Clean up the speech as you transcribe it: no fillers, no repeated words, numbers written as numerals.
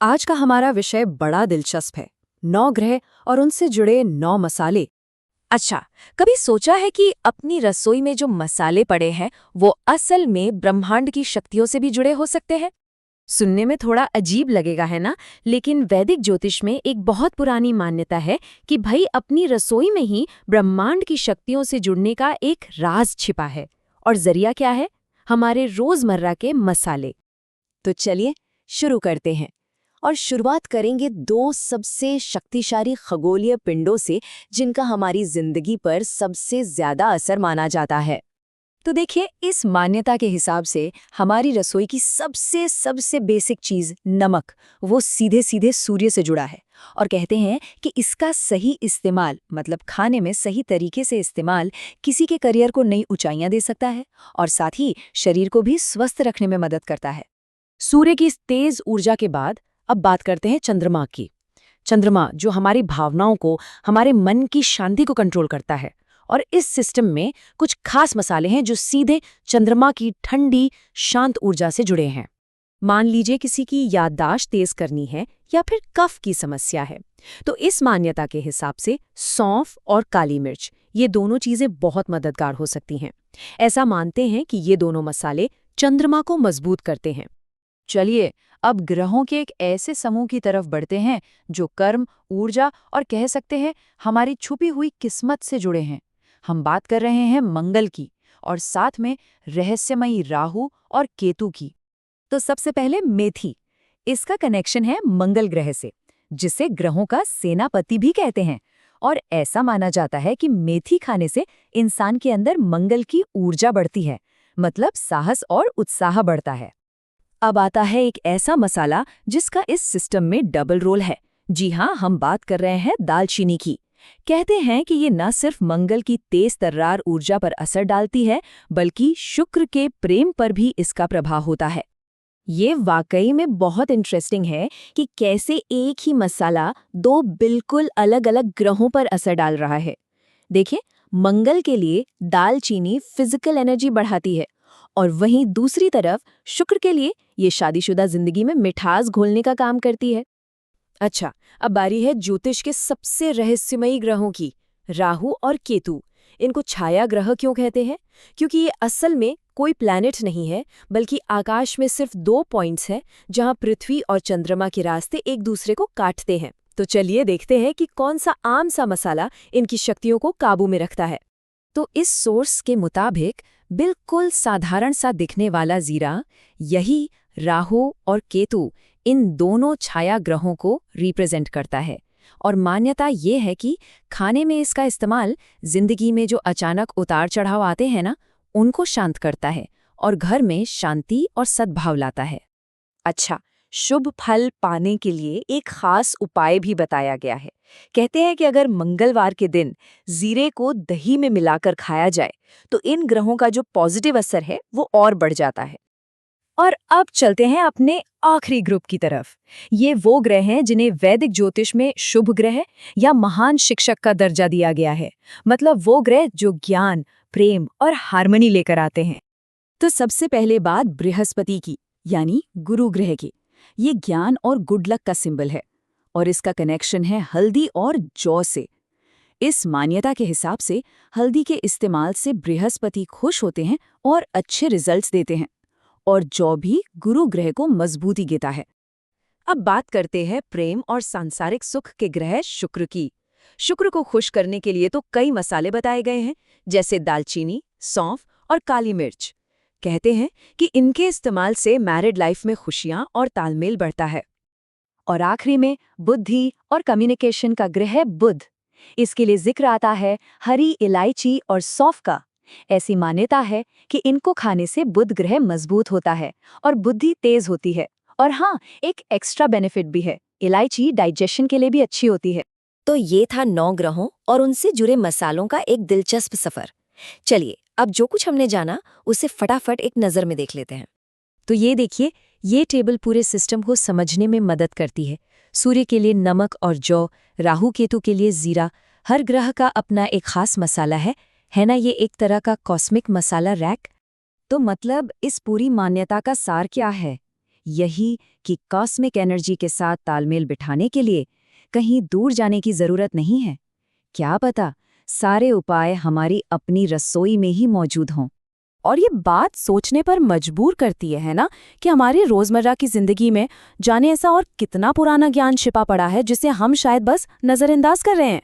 आज का हमारा विषय बड़ा दिलचस्प है। 9 ग्रह और उनसे जुड़े 9 मसाले। अच्छा, कभी सोचा है कि अपनी रसोई में जो मसाले पड़े हैं वो असल में ब्रह्मांड की शक्तियों से भी जुड़े हो सकते हैं? सुनने में थोड़ा अजीब लगेगा है ना, लेकिन वैदिक ज्योतिष में एक बहुत पुरानी मान्यता है कि भाई अपनी रसोई में ही ब्रह्मांड की शक्तियों से जुड़ने का एक राज छिपा है। और जरिया क्या है? हमारे रोजमर्रा के मसाले। तो चलिए शुरू करते हैं और शुरुआत करेंगे दो सबसे शक्तिशाली खगोलीय पिंडों से जिनका हमारी जिंदगी पर सबसे ज्यादा असर माना जाता है। तो देखिए, इस मान्यता के हिसाब से हमारी रसोई की सबसे सबसे बेसिक चीज नमक, वो सीधे सीधे सूर्य से जुड़ा है। और कहते हैं कि इसका सही इस्तेमाल, मतलब खाने में सही तरीके से इस्तेमाल, किसी के करियर को नई ऊंचाइयां दे सकता है और साथ ही शरीर को भी स्वस्थ रखने में मदद करता है। सूर्य की इस तेज ऊर्जा के बाद अब बात करते हैं चंद्रमा की। चंद्रमा जो हमारी भावनाओं को, हमारे मन की शांति को कंट्रोल करता है। और इस सिस्टम में कुछ खास मसाले हैं जो सीधे चंद्रमा की ठंडी, शांत ऊर्जा से जुड़े हैं। मान लीजिए किसी की याददाश्त तेज करनी है या फिर कफ की समस्या है, तो इस मान्यता के हिसाब से सौंफ और काली मिर्च, ये दोनों चीजें बहुत मददगार हो सकती हैं। ऐसा मानते हैं कि ये दोनों मसाले चंद्रमा को मजबूत करते हैं। चलिए, अब ग्रहों के एक ऐसे समूह की तरफ बढ़ते हैं जो कर्म, ऊर्जा और कह सकते हैं हमारी छुपी हुई किस्मत से जुड़े हैं। हम बात कर रहे हैं मंगल की और साथ में रहस्यमयी राहु और केतु की। तो सबसे पहले मेथी। इसका कनेक्शन है मंगल ग्रह से, जिसे ग्रहों का सेनापति भी कहते हैं। और ऐसा माना जाता है कि मेथी खाने से इंसान के अंदर मंगल की ऊर्जा बढ़ती है, मतलब साहस और उत्साह बढ़ता है। अब आता है एक ऐसा मसाला जिसका इस सिस्टम में डबल रोल है। जी हाँ, हम बात कर रहे हैं दालचीनी की। कहते हैं कि ये न सिर्फ मंगल की तेज तर्रार ऊर्जा पर असर डालती है, बल्कि शुक्र के प्रेम पर भी इसका प्रभाव होता है। ये वाकई में बहुत इंटरेस्टिंग है कि कैसे एक ही मसाला दो बिल्कुल अलग-अलग ग्रहों पर असर डाल रहा है। देखिए, मंगल के लिए दालचीनी फिजिकल एनर्जी बढ़ाती है और वहीं दूसरी तरफ शुक्र के लिए ये शादीशुदा जिंदगी में मिठास घोलने का काम करती है। अच्छा, अब बारी है ज्योतिष के सबसे रहस्यमयी ग्रहों की, राहु और केतु। इनको छाया ग्रह क्यों कहते हैं? क्योंकि ये असल में कोई प्लैनेट नहीं है, बल्कि आकाश में सिर्फ 2 पॉइंट्स हैं जहां पृथ्वी और चंद्रमा के रास्ते एक दूसरे को काटते हैं। तो चलिए देखते हैं कि कौन सा आम सा मसाला इनकी शक्तियों को काबू में रखता है। तो इस सोर्स के मुताबिक बिल्कुल साधारण सा दिखने वाला जीरा, यही राहु और केतु इन दोनों छाया ग्रहों को रिप्रेजेंट करता है। और मान्यता ये है कि खाने में इसका इस्तेमाल जिंदगी में जो अचानक उतार चढ़ाव आते हैं ना, उनको शांत करता है और घर में शांति और सद्भाव लाता है। अच्छा, शुभ फल पाने के लिए एक खास उपाय भी बताया गया है। कहते हैं कि अगर मंगलवार के दिन जीरे को दही में मिलाकर खाया जाए तो इन ग्रहों का जो पॉजिटिव असर है वो और बढ़ जाता है। और अब चलते हैं अपने आखिरी ग्रुप की तरफ। ये वो ग्रह हैं जिन्हें वैदिक ज्योतिष में शुभ ग्रह या महान शिक्षक का दर्जा दिया गया है, मतलब वो ग्रह जो ज्ञान, प्रेम और हार्मनी लेकर आते हैं। तो सबसे पहले बात बृहस्पति की, यानी गुरु ग्रह की। ये ज्ञान और गुड लक का सिंबल है और इसका कनेक्शन है हल्दी और जौ से। इस मान्यता के हिसाब से हल्दी के इस्तेमाल से बृहस्पति खुश होते हैं और अच्छे रिजल्ट्स देते हैं, और जौ भी गुरु ग्रह को मजबूती देता है। अब बात करते हैं प्रेम और सांसारिक सुख के ग्रह शुक्र की। शुक्र को खुश करने के लिए तो कई मसाले बताए गए हैं, जैसे दालचीनी, सौंफ और काली मिर्च। कहते हैं कि इनके इस्तेमाल से मैरिड लाइफ में खुशियां और तालमेल बढ़ता है। और आखिरी में बुद्धि और कम्युनिकेशन का ग्रह बुध। इसके लिए जिक्र आता है हरी इलायची और सौंफ का। ऐसी मान्यता है कि इनको खाने से बुध ग्रह मजबूत होता है और बुद्धि तेज होती है। और हाँ, एक एक्स्ट्रा बेनिफिट भी है, इलायची डाइजेशन के लिए भी अच्छी होती है। तो ये था 9 ग्रहों और उनसे जुड़े मसालों का एक दिलचस्प सफर। चलिए, अब जो कुछ हमने जाना उसे फटाफट एक नज़र में देख लेते हैं। तो ये देखिए, ये टेबल पूरे सिस्टम को समझने में मदद करती है। सूर्य के लिए नमक और जौ, राहु केतु के लिए जीरा। हर ग्रह का अपना एक खास मसाला है ना? ये एक तरह का कॉस्मिक मसाला रैक। तो मतलब इस पूरी मान्यता का सार क्या है? यही कि कॉस्मिक एनर्जी के साथ तालमेल बिठाने के लिए कहीं दूर जाने की जरूरत नहीं है। क्या पता, सारे उपाय हमारी अपनी रसोई में ही मौजूद हों। और ये बात सोचने पर मजबूर करती है ना, कि हमारी रोजमर्रा की जिंदगी में जाने ऐसा और कितना पुराना ज्ञान छिपा पड़ा है जिसे हम शायद बस नजरअंदाज कर रहे हैं।